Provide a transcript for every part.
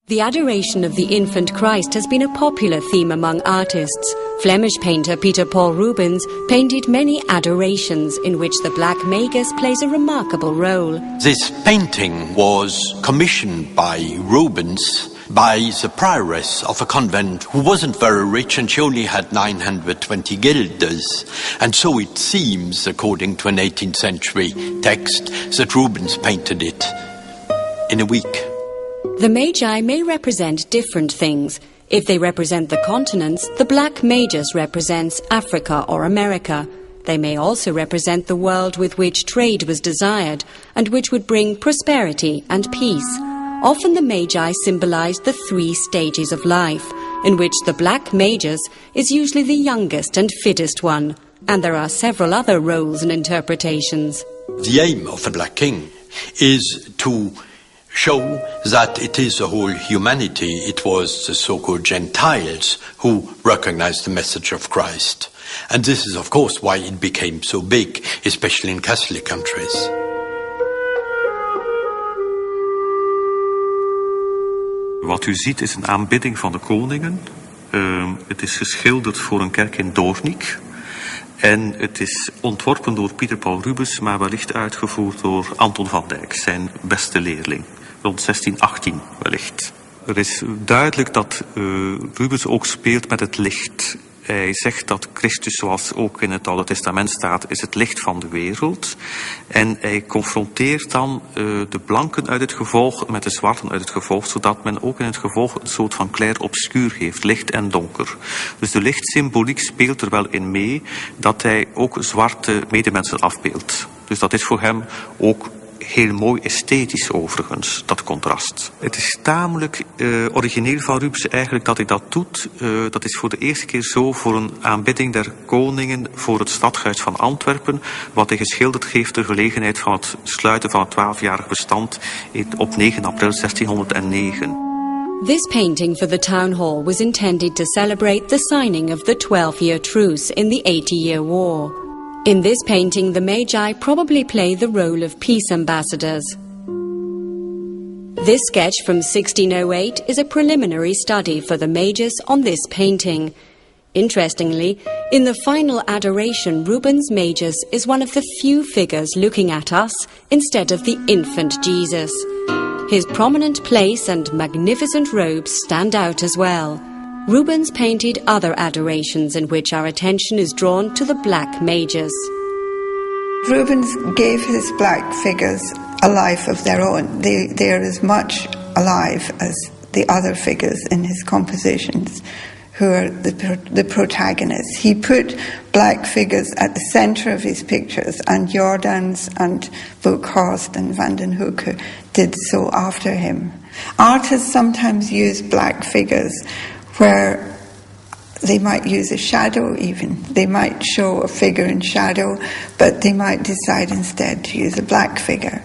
The adoration of the infant Christ has been a popular theme among artists. Flemish painter Pieter Paul Rubens painted many adorations in which the Black Magus plays a remarkable role. This painting was commissioned by Rubens by the prioress of a convent who wasn't very rich, and she only had 920 guilders. And so it seems, according to an 18th century text, that Rubens painted it in a week. The Magi may represent different things. If they represent the continents, the Black Magus represents Africa or America. They may also represent the world with which trade was desired and which would bring prosperity and peace. Often the Magi symbolized the three stages of life, in which the Black Magus is usually the youngest and fittest one, and there are several other roles and interpretations. The aim of the Black King is to show that it is the whole humanity. It was the so-called Gentiles who recognized the message of Christ. And this is, of course, why it became so big, especially in Catholic countries. Wat u ziet is een aanbidding van de koningen. Het is geschilderd voor een kerk in Doornik. En het is ontworpen door Pieter Paul Rubens, maar wellicht uitgevoerd door Anton van Dijk, zijn beste leerling. Rond 1618 wellicht. Er is duidelijk dat Rubens ook speelt met het licht. Hij zegt dat Christus, zoals ook in het Oude Testament staat, is het licht van de wereld. En hij confronteert dan de blanken uit het gevolg met de zwarten uit het gevolg, zodat men ook in het gevolg een soort van clair-obscuur heeft, licht en donker. Dus de lichtsymboliek speelt er wel in mee dat hij ook zwarte medemensen afbeeldt. Dus dat is voor hem ook heel mooi esthetisch overigens, dat contrast. Het is tamelijk origineel van Rubens eigenlijk dat hij dat doet. Dat is voor de eerste keer zo voor een aanbidding der koningen voor het stadhuis van Antwerpen, wat hij geschilderd heeft ter gelegenheid van het sluiten van het 12-jarig bestand op 9 april 1609. This painting for the town hall was intended to celebrate the signing of the 12-year truce in the 80-year war. In this painting, the Magi probably play the role of peace ambassadors. This sketch from 1608 is a preliminary study for the Magus on this painting. Interestingly, in the final adoration, Rubens' Magus is one of the few figures looking at us instead of the infant Jesus. His prominent place and magnificent robes stand out as well. Rubens painted other adorations in which our attention is drawn to the Black Magus. Rubens gave his black figures a life of their own. They are as much alive as the other figures in his compositions, who are the protagonists. He put black figures at the centre of his pictures, and Jordaens and Boekhorst and Van den Hoeke did so after him. Artists sometimes use black figures where they might use a shadow even. They might show a figure in shadow, but they might decide instead to use a black figure.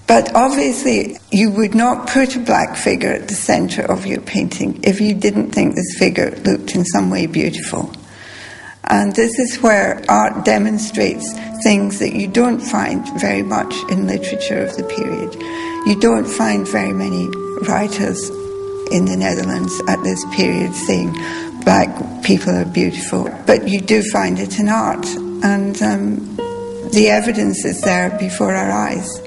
But obviously you would not put a black figure at the centre of your painting if you didn't think this figure looked in some way beautiful. And this is where art demonstrates things that you don't find very much in literature of the period. You don't find very many writers in the Netherlands at this period saying black people are beautiful, but you do find it in art, and the evidence is there before our eyes.